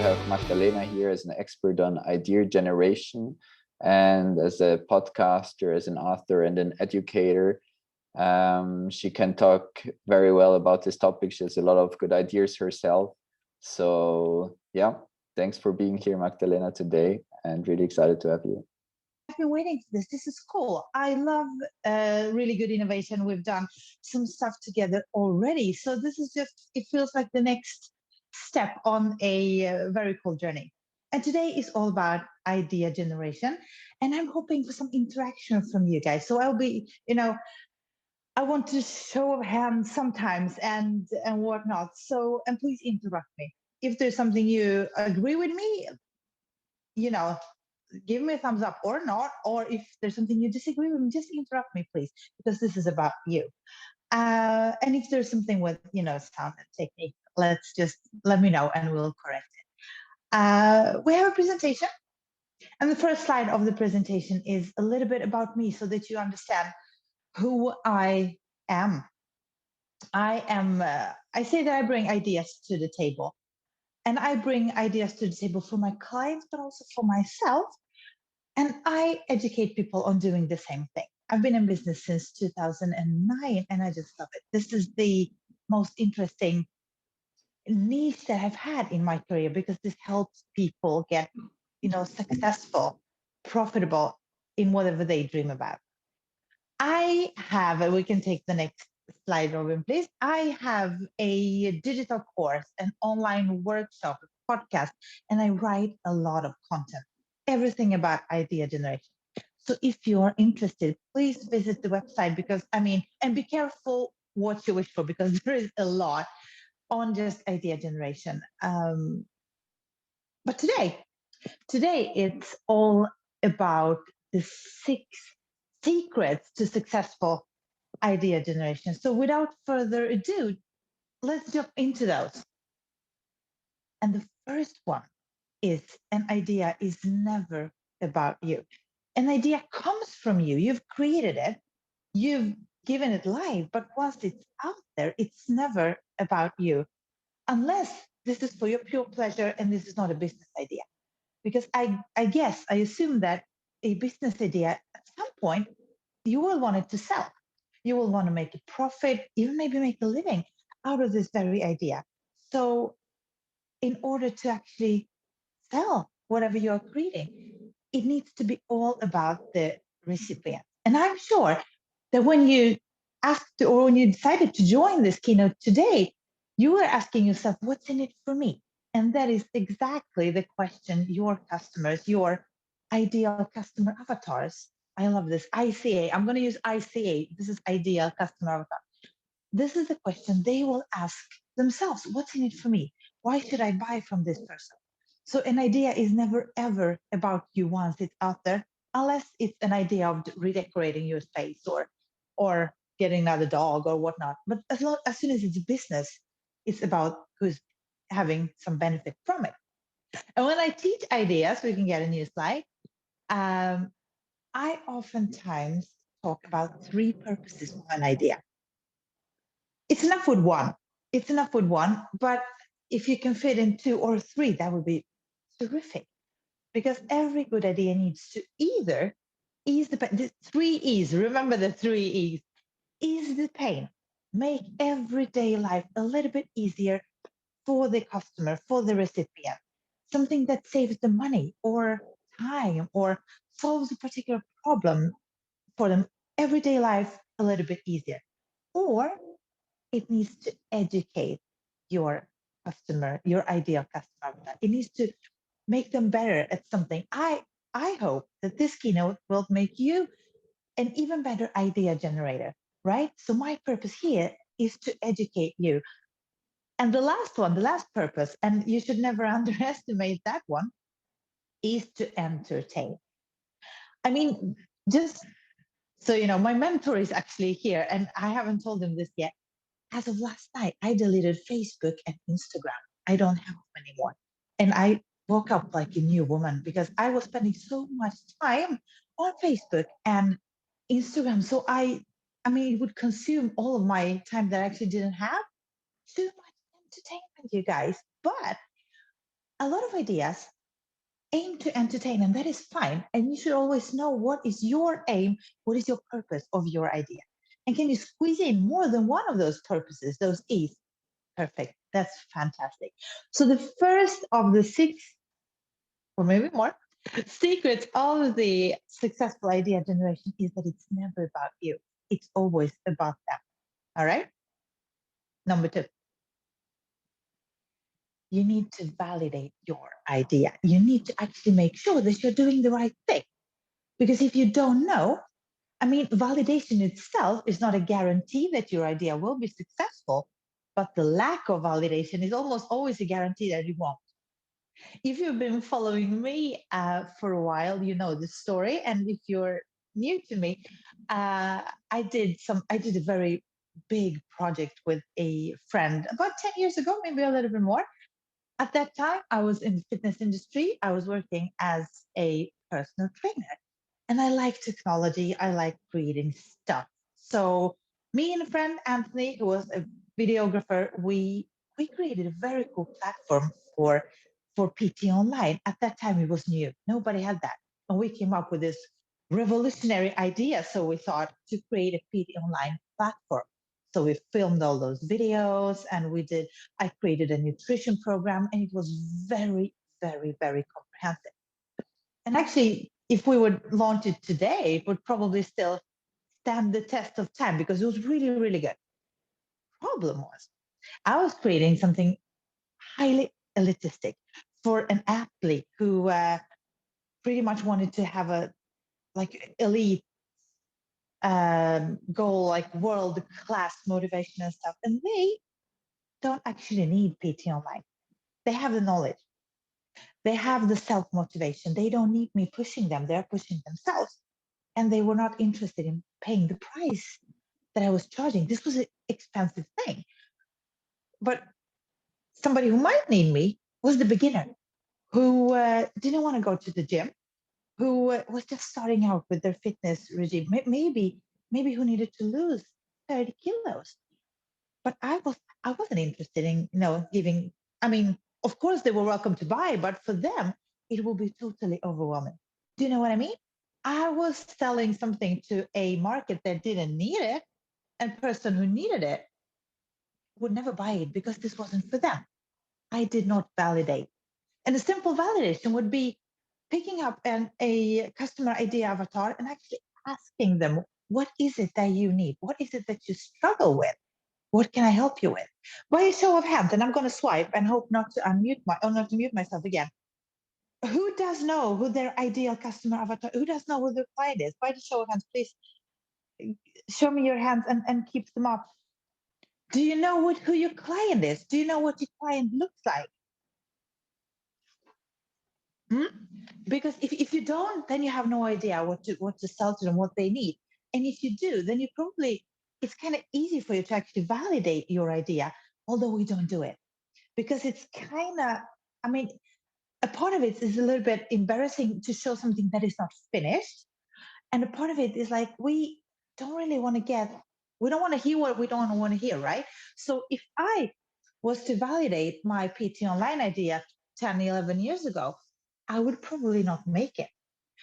have Magdalena here as an expert on idea generation and as a podcaster, as an author and an educator. She can talk very well about this topic. She has a lot of good ideas herself. So yeah, thanks for being here, Magdalena, today, and really excited to have you. I've been waiting for this. This is cool. I love really good innovation. We've done some stuff together already. So this is just, it feels like the next step on a very cool journey. And today is all about idea generation. And I'm hoping for some interaction from you guys. So I'll be, I want to show of hands sometimes and whatnot. So, and please interrupt me. If there's something you agree with me, you know, give me a thumbs up or not, or if there's something you disagree with me, just interrupt me, please, because this is about you. And if there's something with, sound and technique, let me know and we'll correct it. We have a presentation, and the first slide of the presentation is a little bit about me so that you understand who I am. I say that I bring ideas to the table, and I bring ideas to the table for my clients, but also for myself. And I educate people on doing the same thing. I've been in business since 2009, and I just love it. This is the most interesting niche that I've had in my career because this helps people get, successful, profitable in whatever they dream about. I have, we can take the next slide, Robin, please. I have a digital course, an online workshop, a podcast, and I write a lot of content, everything about idea generation. So if you're interested, please visit the website because, and be careful what you wish for because there is a lot on just idea generation. But today it's all about the 6 secrets to successful idea generation. So without further ado, let's jump into those. And the first one is an idea is never about you. An idea comes from you. You've created it. You've given it life. But once it's out there, it's never about you. Unless this is for your pure pleasure and this is not a business idea. Because I assume that a business idea at some point, you will want it to sell. You will want to make a profit, even maybe make a living out of this very idea. So in order to actually sell whatever you're creating, it needs to be all about the recipient. And I'm sure that when you asked or when you decided to join this keynote today, you were asking yourself, what's in it for me? And that is exactly the question your customers, your ideal customer avatars. I love this. ICA. I'm going to use ICA. This is ideal customer avatar. This is the question they will ask themselves. What's in it for me? Why should I buy from this person? So an idea is never, ever about you once it's out there, unless it's an idea of redecorating your space or getting another dog or whatnot. But as soon as it's a business, it's about who's having some benefit from it. And when I teach ideas, we can get a new slide. I oftentimes talk about 3 purposes of an idea. It's enough with one. It's enough with one, but if you can fit in 2 or 3, that would be terrific. Because every good idea needs to either ease the 3 E's. Remember the 3 E's. Ease the pain. Make everyday life a little bit easier for the customer, for the recipient. Something that saves them money or time or solves a particular problem for them. Everyday life a little bit easier. Or it needs to educate your customer, your ideal customer. It needs to make them better at something. I hope that this keynote will make you an even better idea generator, right? So my purpose here is to educate you. And the last one, the last purpose, and you should never underestimate that one, is to entertain. I mean, just so you know, my mentor is actually here, and I haven't told him this yet. As of last night, I deleted Facebook and Instagram. I don't have them anymore. And I woke up like a new woman because I was spending so much time on Facebook and Instagram. So it would consume all of my time that I actually didn't have. Too much entertainment, you guys. But a lot of ideas aim to entertain, and that is fine. And you should always know what is your aim, what is your purpose of your idea. And can you squeeze in more than one of those purposes, those E's? Perfect. That's fantastic. So the first of the 6, or maybe more, secrets of the successful idea generation is that it's never about you. It's always about them. All right. Number 2, you need to validate your idea. You need to actually make sure that you're doing the right thing. Because if you don't know, I mean, validation itself is not a guarantee that your idea will be successful, but the lack of validation is almost always a guarantee that you won't. If you've been following me for a while, you know the story. And if you're new to me, I did a very big project with a friend about 10 years ago, maybe a little bit more. At that time, I was in the fitness industry. I was working as a personal trainer, and I like technology. I like creating stuff. So me and a friend, Anthony, who was a videographer, we created a very cool platform for PT online. At that time, it was new. Nobody had that. And we came up with this revolutionary idea. So we thought to create a PT online platform. So we filmed all those videos, and I created a nutrition program, and it was very, very, very comprehensive. And actually, if we would launch it today, it would probably still stand the test of time because it was really, really good. Problem was, I was creating something highly elitistic for an athlete who pretty much wanted to have a like elite goal, like world class motivation and stuff. And they don't actually need PT online. They have the knowledge. They have the self motivation. They don't need me pushing them. They're pushing themselves. And they were not interested in paying the price that I was charging. This was an expensive thing. But somebody who might need me was the beginner who didn't want to go to the gym, who was just starting out with their fitness regime, maybe who needed to lose 30 kilos. But I wasn't interested in giving. I mean, of course they were welcome to buy, but for them it will be totally overwhelming. Do you know what I mean? I was selling something to a market that didn't need it, and person who needed it would never buy it because this wasn't for them. I did not validate. And a simple validation would be picking up a customer ID avatar and actually asking them, what is it that you need? What is it that you struggle with? What can I help you with? By a show of hands, and I'm going to swipe and hope not to not to mute myself again. Who does know who their ideal customer avatar? Who does know who their client is? By the show of hands, please show me your hands and keep them up. Do you know who your client is? Do you know what your client looks like? Hmm? Because if you don't, then you have no idea what to sell to them, what they need. And if you do, then you probably it's kind of easy for you to actually validate your idea, although we don't do it because it's kind of, I mean, a part of it is a little bit embarrassing to show something that is not finished, and a part of it is like we don't want to hear what we don't want to hear, right? So if I was to validate my PT online idea 10, 11 years ago, I would probably not make it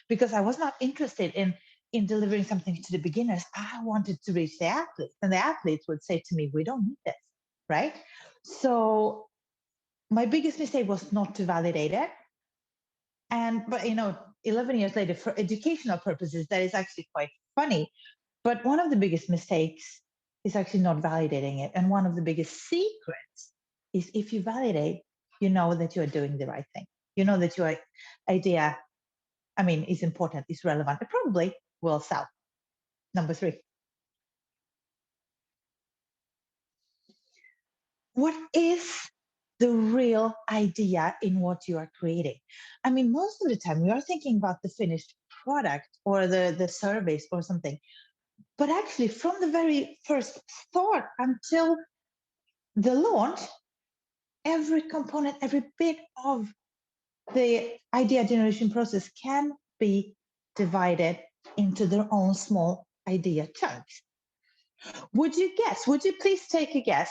because I was not interested in delivering something to the beginners. I wanted to reach the athletes, and the athletes would say to me, we don't need this, right? So my biggest mistake was not to validate it. But 11 years later, for educational purposes, that is actually quite funny. But one of the biggest mistakes is actually not validating it. And one of the biggest secrets is if you validate, you know that you're doing the right thing. You know that your idea, I mean, is important, is relevant, it probably will sell. Number 3, what is the real idea in what you are creating? I mean, most of the time we are thinking about the finished product or the service or something. But actually, from the very first thought until the launch, every component, every bit of the idea generation process can be divided into their own small idea chunks. Would you guess? Would you please take a guess?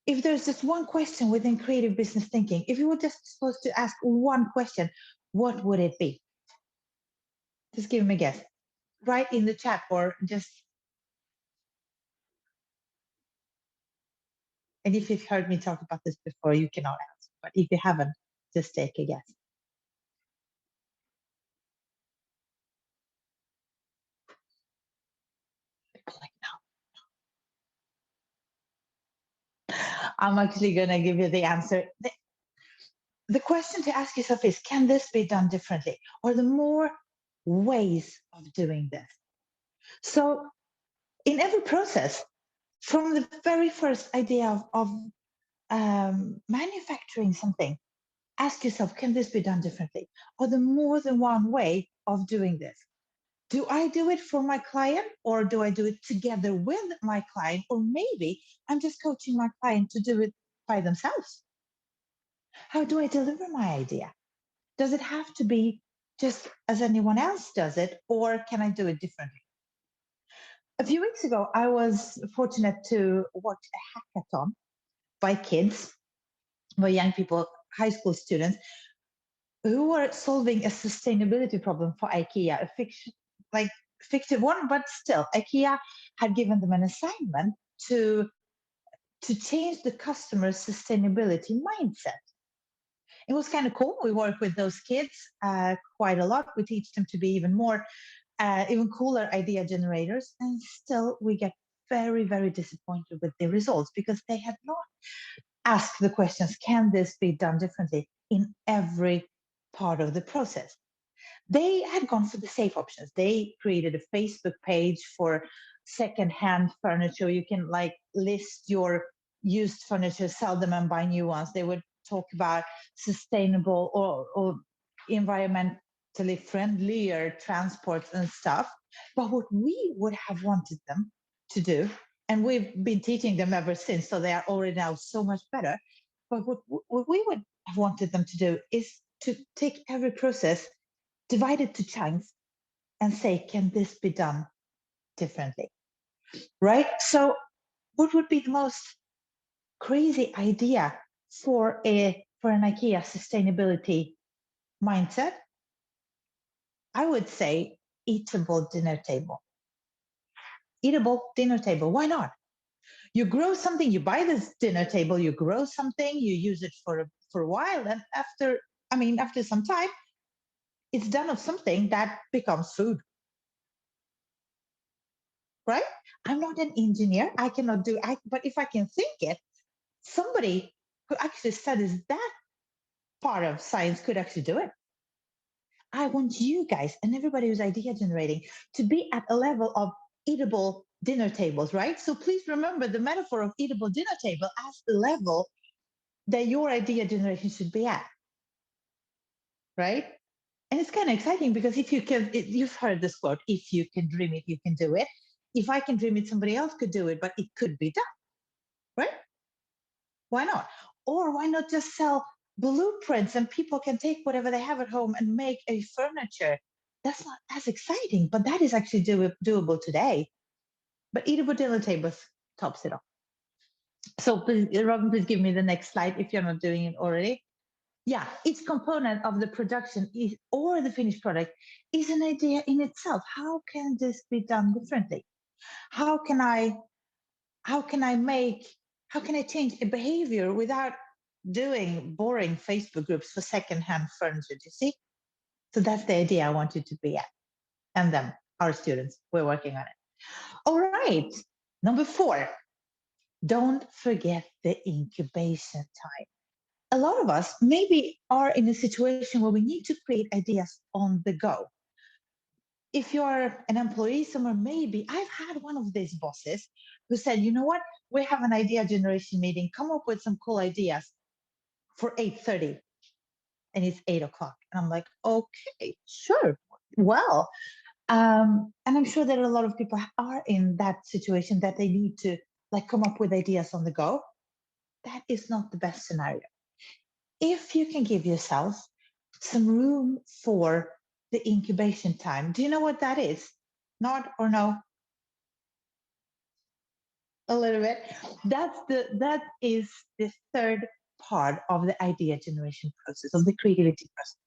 if there's just one question within creative business thinking, if you were just supposed to ask one question, what would it be? Just give me a guess. Write in the chat or just, and if you've heard me talk about this before, you cannot answer. But if you haven't, just take a guess. Like, no. I'm actually going to give you the answer. The question to ask yourself is, can this be done differently? Or the more ways of doing this? So in every process, from the very first idea of manufacturing something, ask yourself, can this be done differently? Or the more than one way of doing this? Do I do it for my client or do I do it together with my client? Or maybe I'm just coaching my client to do it by themselves. How do I deliver my idea? Does it have to be just as anyone else does it, or can I do it differently? A few weeks ago, I was fortunate to watch a hackathon by kids, by young people, high school students, who were solving a sustainability problem for IKEA, a fictive one, but still, IKEA had given them an assignment to change the customer's sustainability mindset. It was kind of cool. We work with those kids quite a lot. We teach them to be even more, even cooler idea generators, and still we get very, very disappointed with the results because they had not asked the questions, can this be done differently in every part of the process? They had gone for the safe options. They created a Facebook page for secondhand furniture. You can like list your used furniture, sell them and buy new ones. They would talk about sustainable or environmentally friendlier transports and stuff. But what we would have wanted them to do, and we've been teaching them ever since, so they are already now so much better. But what we would have wanted them to do is to take every process, divide it to chunks, and say, can this be done differently? Right? So, what would be the most crazy idea for an IKEA sustainability mindset? I would say eatable dinner table. Eatable dinner table. Why not? You grow something, you buy this dinner table, you grow something, you use it for a while, and after some time, it's done of something that becomes food. Right? I'm not an engineer. I cannot do it. But if I can think it, somebody who actually studies that part of science could actually do it. I want you guys and everybody who's idea generating to be at a level of eatable dinner tables, right? So please remember the metaphor of eatable dinner table as the level that your idea generation should be at, right? And it's kind of exciting because if you can, you've heard this quote, if you can dream it, you can do it. If I can dream it, somebody else could do it, but it could be done, right? Why not? Or why not just sell blueprints and people can take whatever they have at home and make a furniture? That's not as exciting, but that is actually doable today. But eatable dinner tables tops it off. So please, Robin, please give me the next slide if you're not doing it already. Yeah, each component of the production or the finished product is an idea in itself. How can this be done differently? How can I change a behavior without doing boring Facebook groups for secondhand furniture? Do you see? So that's the idea I want you to be at. And them, our students, we're working on it. All right. Number 4, don't forget the incubation time. A lot of us maybe are in a situation where we need to create ideas on the go. If you're an employee somewhere, maybe I've had one of these bosses who said, you know what, we have an idea generation meeting, come up with some cool ideas for 8:30, and it's 8 o'clock. And I'm like, okay, sure. Well, and I'm sure that a lot of people are in that situation that they need to like come up with ideas on the go. That is not the best scenario. If you can give yourself some room for the incubation time, do you know what that is? Not or no? a little bit. That is the third part of the idea generation process, of the creativity process.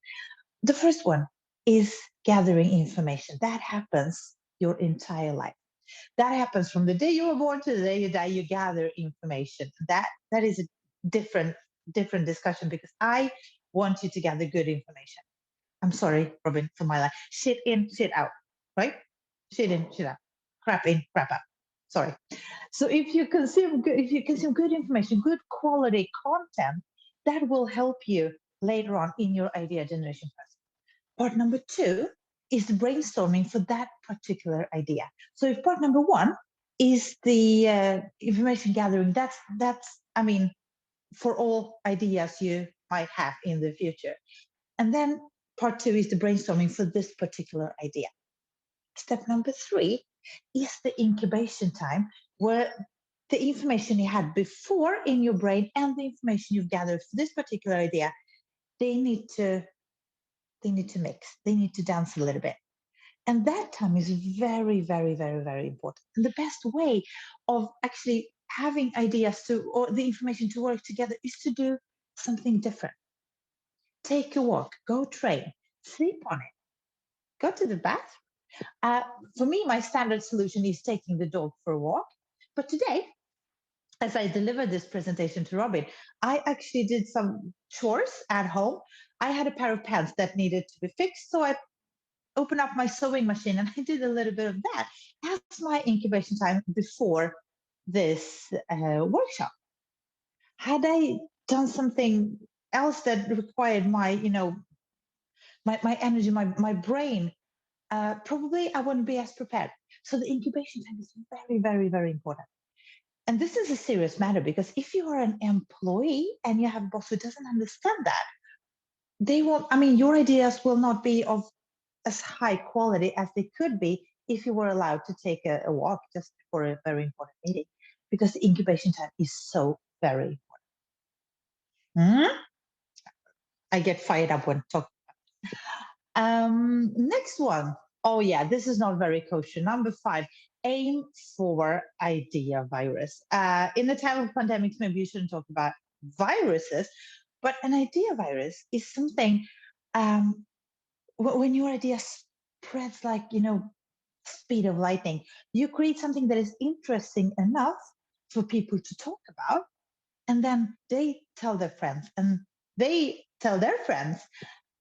The first one is gathering information. That happens your entire life. That happens from the day you were born to the day you die. You gather information. That is a different discussion, because I want you to gather good information. I'm sorry, Robin, for my life. Shit in, shit out, right? Shit in, shit out. Crap in, crap out. Sorry. So if you consume good information, good quality content, that will help you later on in your idea generation process. Part number two is the brainstorming for that particular idea. So if part number one is the information gathering, that's I mean, for all ideas you might have in the future. And then part two is the brainstorming for this particular idea. Step number three is the incubation time, where the information you had before in your brain and the information you've gathered for this particular idea, they need to mix. They need to dance a little bit. And that time is very, very, very, very important. And the best way of actually having ideas or the information to work together is to do something different. Take a walk, go train, sleep on it, go to the bathroom. Uh, for me, my standard solution is taking the dog for a walk. But today, as I delivered this presentation to Robin, I actually did some chores at home. I had a pair of pants that needed to be fixed, so I opened up my sewing machine and I did a little bit of that as my incubation time before this workshop. Had I done something else that required my energy, my brain, probably I wouldn't be as prepared. So the incubation time is very, very, very important. And this is a serious matter, because if you are an employee and you have a boss who doesn't understand that, they won't, I mean, your ideas will not be of as high quality as they could be if you were allowed to take a walk just before a very important meeting, because the incubation time is so very important. I get fired up when talking. Next one. Oh yeah, this is not very kosher. Number 5, aim for idea virus. In the time of pandemics, maybe you shouldn't talk about viruses, but an idea virus is something when your idea spreads like, speed of lightning. You create something that is interesting enough for people to talk about, and then they tell their friends, and they tell their friends,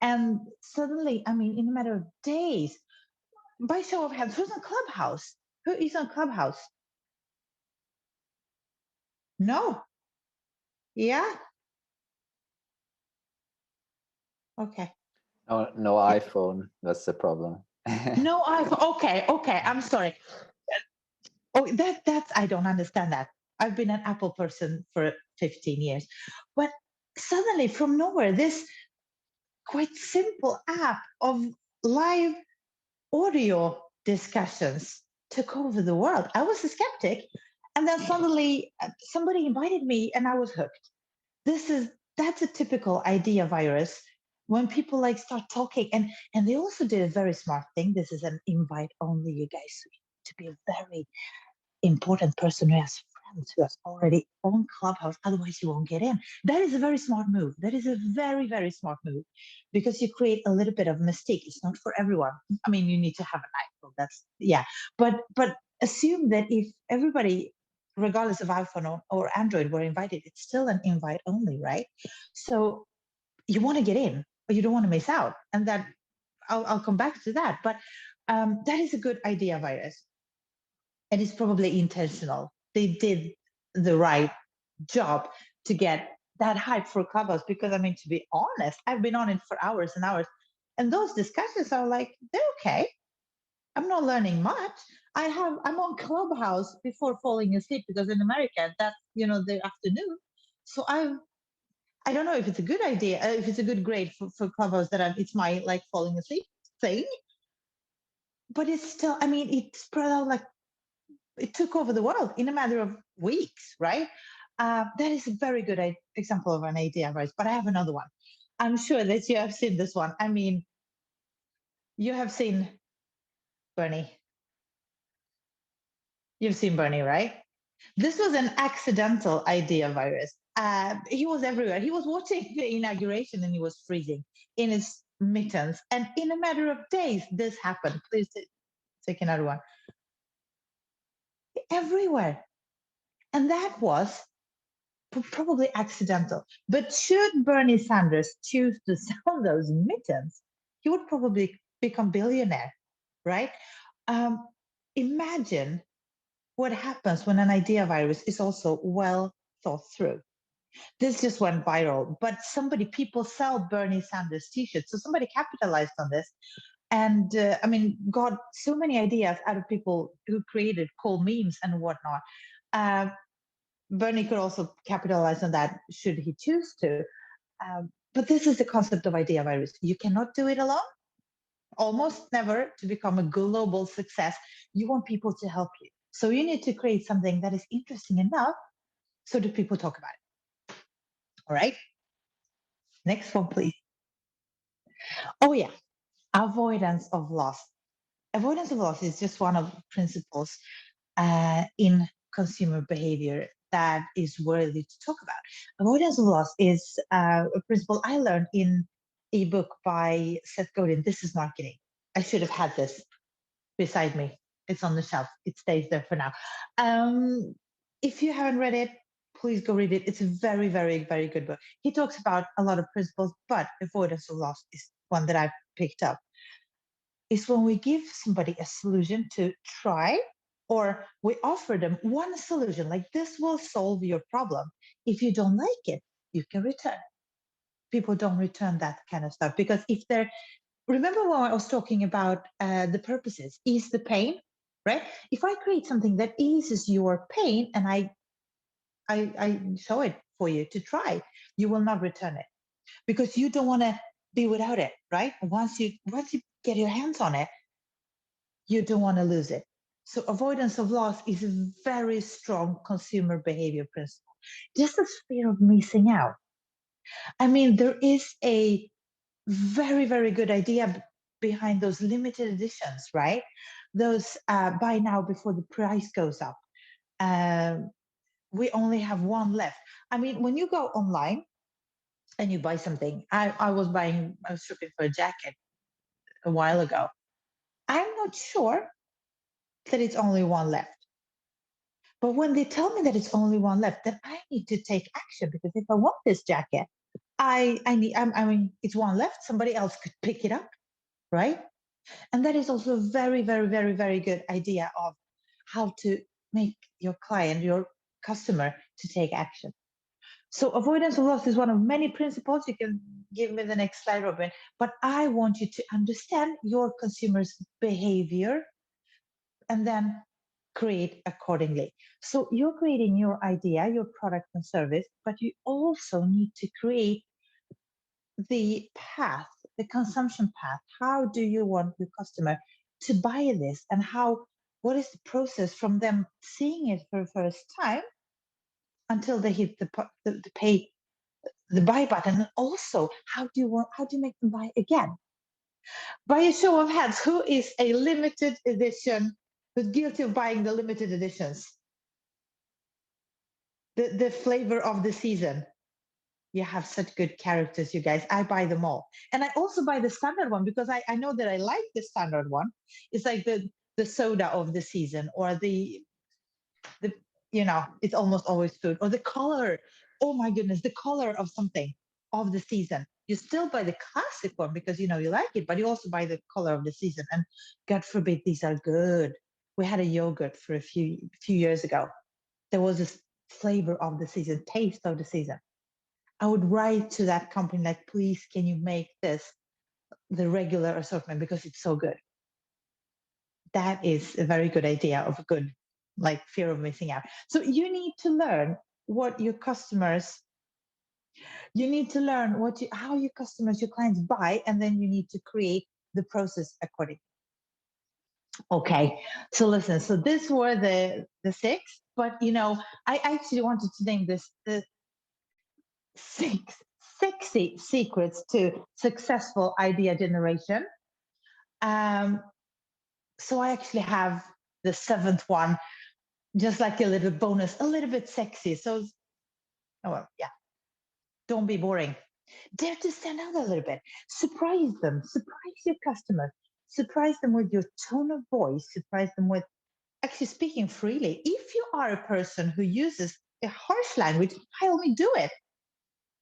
and suddenly, I mean, in a matter of days, by show of hands, who's on Clubhouse? Who is on Clubhouse? No. Yeah. Okay. No iPhone. That's the problem. No iPhone. Okay. I'm sorry. Oh, that's I don't understand that. I've been an Apple person for 15 years, but suddenly from nowhere, this quite simple app of live audio discussions took over the world. I was a skeptic, and then suddenly somebody invited me, and I was hooked. That's a typical idea virus, when people like start talking, and they also did a very smart thing. This is an invite only, you guys, to be a very important person who has friends who has already on Clubhouse, otherwise you won't get in. That is a very smart move. That is a very, very smart move, because you create a little bit of mystique. It's not for everyone. I mean, you need to have an iPhone. That's yeah. But assume that if everybody, regardless of iPhone or Android, were invited, it's still an invite only, right? So you want to get in, but you don't want to miss out. And that I'll come back to that. But that is a good idea virus, and it's probably intentional. They did the right job to get that hype for Clubhouse, because I mean, to be honest, I've been on it for hours and hours, and those discussions are like, they're okay. I'm not learning much. I'm on Clubhouse before falling asleep, because in America that's the afternoon. So I don't know if it's a good idea, if it's a good grade for Clubhouse that it's my like falling asleep thing, but it's still, I mean, it spread out like it took over the world in a matter of weeks, right? That is a very good example of an idea, right? But I have another one. I'm sure that you have seen this one. I mean, you have seen Bernie. You've seen Bernie, right? This was an accidental idea virus. He was everywhere. He was watching the inauguration and he was freezing in his mittens. And in a matter of days, this happened. Please take another one. Everywhere. And that was probably accidental. But should Bernie Sanders choose to sell those mittens, he would probably become billionaire, right? Um, Imagine what happens when an idea virus is also well thought through. This just went viral, but people sell Bernie Sanders t-shirts. So somebody capitalized on this and got so many ideas out of people who created cool memes and whatnot. Uh, Bernie could also capitalize on that should he choose to. But this is the concept of idea virus. You cannot do it alone, almost never to become a global success. You want people to help you. So you need to create something that is interesting enough so that people talk about it. All right. Next one, please. Oh, yeah. Avoidance of loss. Avoidance of loss is just one of the principles in consumer behavior that is worthy to talk about. Avoidance of loss is a principle I learned in a book by Seth Godin. This is marketing. I should have had this beside me. It's on the shelf. It stays there for now. If you haven't read it, please go read it. It's a very, very, very good book. He talks about a lot of principles, but avoidance of loss is one that I picked up. Is when we give somebody a solution to try, or we offer them one solution, like this will solve your problem. If you don't like it, you can return. People don't return that kind of stuff because if they're, remember when I was talking about the purposes, ease the pain, right? If I create something that eases your pain and I show it for you to try, you will not return it because you don't want to be without it, right? Once you get your hands on it, you don't want to lose it. So avoidance of loss is a very strong consumer behavior principle. Just as fear of missing out. I mean, there is a very, very good idea behind those limited editions, right? Those buy now before the price goes up. Um, we only have one left. I mean, when you go online and you buy something, I was looking for a jacket a while ago. I'm not sure that it's only one left. But when they tell me that it's only one left, then I need to take action because if I want this jacket, I mean, it's one left. Somebody else could pick it up, right? And that is also a very, very, very, very good idea of how to make your client, your customer, to take action. So avoidance of loss is one of many principles. You can give me the next slide, Robin. But I want you to understand your consumer's behavior and then create accordingly. So you're creating your idea, your product and service, but you also need to create the path, the consumption path. How do you want your customer to buy this, and what is the process from them seeing it for the first time until they hit the pay, the buy button? And also, how do you make them buy again? By a show of hands, who is a limited edition, who's guilty of buying the limited editions? The flavor of the season. You have such good characters, you guys. I buy them all. And I also buy the standard one because I know that I like the standard one. It's like the soda of the season, or the it's almost always food, or the color. Oh my goodness, the color of something of the season. You still buy the classic one because you know you like it, but you also buy the color of the season. And God forbid these are good. We had a yogurt for a few years ago. There was this flavor of the season, taste of the season. I would write to that company like, please, can you make this the regular assortment because it's so good. That is a very good idea of a good, like, fear of missing out. So you need to learn what your customers, you need to learn how your customers, your clients buy, and then you need to create the process accordingly. Okay, so listen, so this were the six, but I actually wanted to name this the six sexy secrets to successful idea generation. Um, so I actually have the seventh one, just like a little bonus, a little bit sexy. So, oh, well, yeah, don't be boring. Dare to stand out a little bit. Surprise them. Surprise your customer. Surprise them with your tone of voice. Surprise them with actually speaking freely. If you are a person who uses a harsh language, by all means, do it.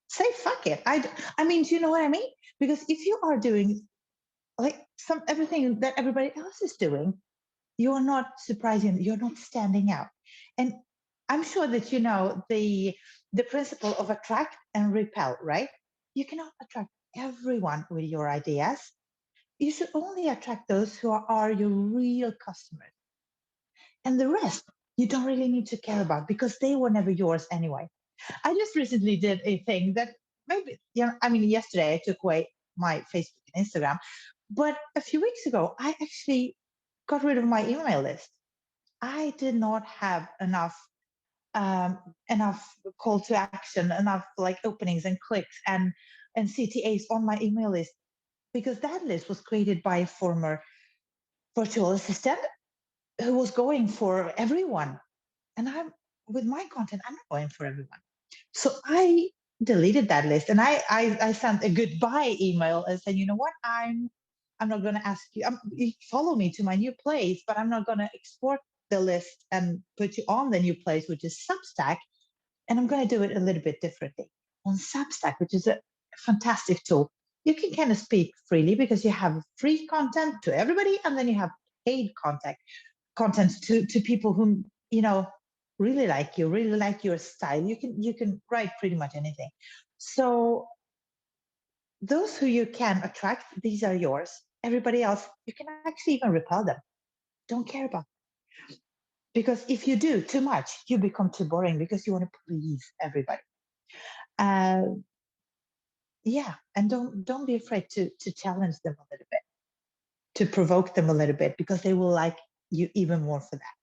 Say fuck it. I mean, do you know what I mean? Because if you are doing like some everything that everybody else is doing, you're not surprising, you're not standing out. And I'm sure that you know the principle of attract and repel, right? You cannot attract everyone with your ideas. You should only attract those who are your real customers. And the rest you don't really need to care about because they were never yours anyway. I just recently did a thing that maybe, I mean, yesterday I took away my Facebook and Instagram, but a few weeks ago, I actually got rid of my email list. I did not have um, enough call to action, enough like openings and clicks and CTAs on my email list because that list was created by a former virtual assistant who was going for everyone. And I'm with my content, I'm not going for everyone. So I deleted that list and I sent a goodbye email and said, you know what, I'm not going to ask you, you follow me to my new place, but I'm not going to export the list and put you on the new place, which is Substack. And I'm going to do it a little bit differently on Substack, which is a fantastic tool. You can kind of speak freely because you have free content to everybody, and then you have paid content to people who really like you, really like your style. You can write pretty much anything. So those who you can attract, these are yours. Everybody else, you can actually even repel them. Don't care about them. Because if you do too much, you become too boring because you want to please everybody. uh, yeah, and don't be afraid to challenge them a little bit, to provoke them a little bit, because they will like you even more for that.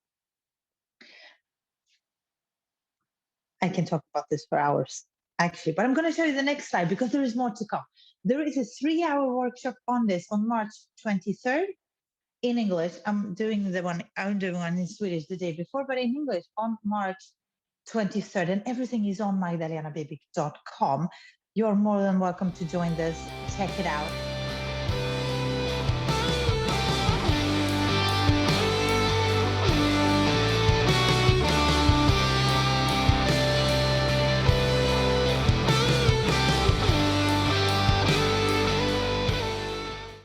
I can talk about this for hours, actually, but I'm going to show you the next slide because there is more to come. There is a 3-hour workshop on this on March 23rd in English. I'm doing one in Swedish the day before, but in English on March 23rd, and everything is on magdalenabibik.com. You're more than welcome to join this. Check it out.